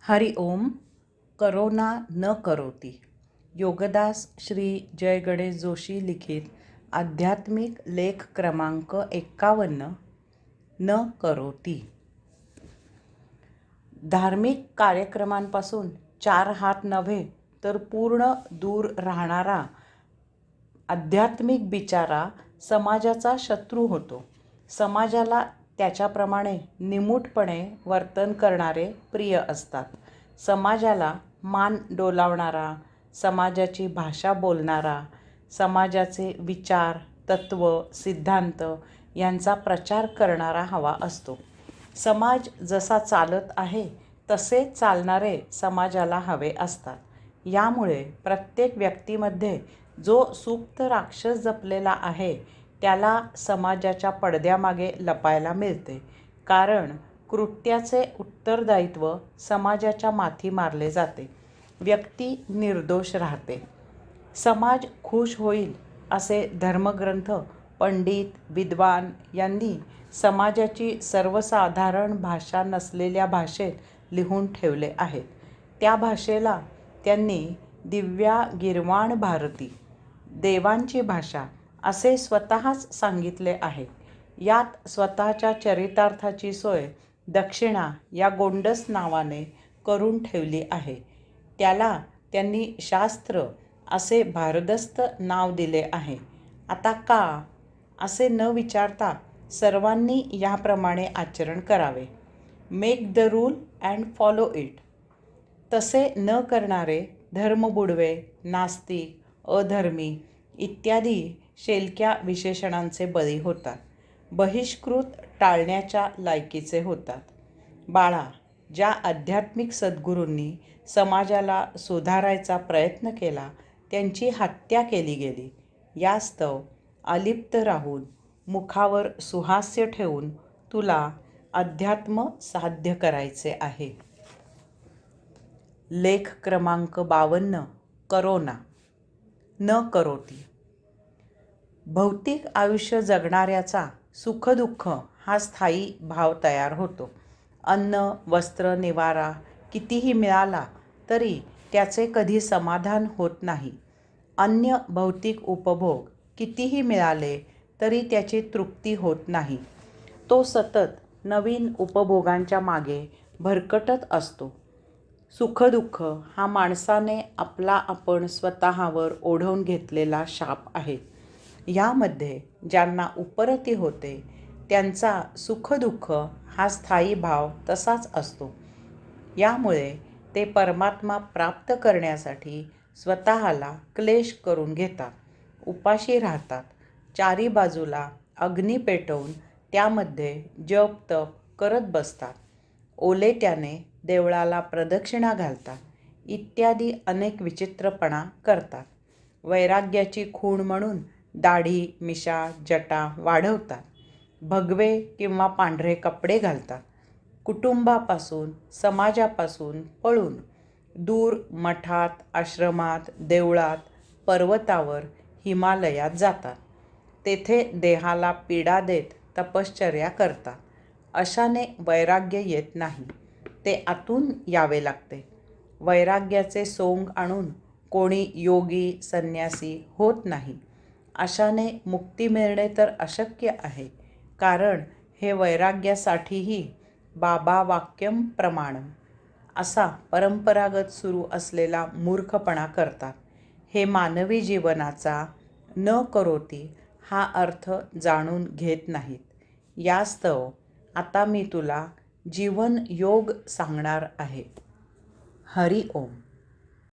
हरि ओम. Corona न करोती. योगदास श्री जय गणेश जोशी लिखित आध्यात्मिक लेख क्रमांक 51. न करोती. धार्मिक कार्यक्रमांपासून 4 हात नव्हे तर पूर्ण दूर राहणारा आध्यात्मिक बिचारा समाजाचा शत्रू होतो. समाजाला त्याच्याप्रमाणे निमूटपणे वर्तन करणारे प्रिय असतात. समाजाला मान डोलावणारा, समाजाची भाषा बोलणारा, समाजाचे विचार, तत्व, सिद्धांत यांचा प्रचार करणारा हवा असतो. समाज जसा चालत आहे तसे चालणारे समाजाला हवे असतात. यामुळे प्रत्येक व्यक्तीमध्ये जो सुप्त राक्षस जपलेला आहे त्याला समाजाच्या पडद्यामागे लपायला मिळते. कारण कृत्याचे उत्तरदायित्व समाजाच्या माथी मारले जाते. व्यक्ती निर्दोष राहते. समाज खुश होईल असे धर्मग्रंथ, पंडित, विद्वान यांनी समाजाची सर्वसाधारण भाषा नसलेल्या भाषेत लिहून ठेवले आहेत. त्या भाषेला त्यांनी दिव्या गीर्वाण भारती, देवांची भाषा असे स्वतःच सांगितले आहे. यात स्वतःच्या चरितार्थाची सोय दक्षिणा या गोंडस नावाने करून ठेवली आहे. त्याला त्यांनी शास्त्र असे भारदस्त नाव दिले आहे. आता का असे न विचारता सर्वांनी याप्रमाणे आचरण करावे. Make the rule and follow it. तसे न करणारे धर्मबुडवे, नास्तिक, अधर्मी इत्यादी शेलक्या विशेषणांचे बळी होतात. बहिष्कृत टाळण्याच्या लायकीचे होतात. बाळा, ज्या आध्यात्मिक सद्गुरूंनी समाजाला सुधारायचा प्रयत्न केला त्यांची हत्या केली गेली. यास्तव अलिप्त राहून, मुखावर सुहास्य ठेवून तुला अध्यात्म साध्य करायचे आहे. लेख क्रमांक 52. करोना न करोती. भौतिक आयुष्य जगणाऱ्याचा सुखदुःख हा स्थायी भाव तयार होतो. अन्न, वस्त्र, निवारा कितीही मिळाला तरी त्याचे कधी समाधान होत नाही. अन्य भौतिक उपभोग कितीही मिळाले तरी त्याची तृप्ती होत नाही. तो सतत नवीन उपभोगांच्या मागे भरकटत असतो. सुखदुःख हा माणसाने आपला आपण स्वतःवर ओढवून घेतलेला शाप आहे. यामध्ये ज्यांना उपरती होते त्यांचा सुखदुःख हा स्थायी भाव तसाच असतो. यामुळे ते परमात्मा प्राप्त करण्यासाठी स्वतःला क्लेश करून घेतात, उपाशी राहतात, चारी बाजूला अग्नी पेटवून त्यामध्ये जप तप करत बसतात, ओलेट्याने देवळाला प्रदक्षिणा घालतात, इत्यादी अनेक विचित्रपणा करतात. वैराग्याची खूण म्हणून दाढी, मिशा, जटा वाढवतात, भगवे किंवा पांढरे कपडे घालतात, कुटुंबापासून, समाजापासून पळून दूर मठात, आश्रमात, देवळात, पर्वतावर, हिमालयात जातात. तेथे देहाला पीडा देत तपश्चर्या करतात. अशाने वैराग्य येत नाही, ते आतून यावे लागते. वैराग्याचे सोंग आणून कोणी योगी, संन्यासी होत नाही. अशाने मुक्ती मिळणे तर अशक्य आहे. कारण हे वैराग्यासाठीही बाबा वाक्यम प्रमाणम असा परंपरागत सुरू असलेला मूर्खपणा करतात. हे मानवी जीवनाचा न करोती हा अर्थ जाणून घेत नाहीत. यास्तव आता मी तुला जीवन योग सांगणार आहे. हरि ओम.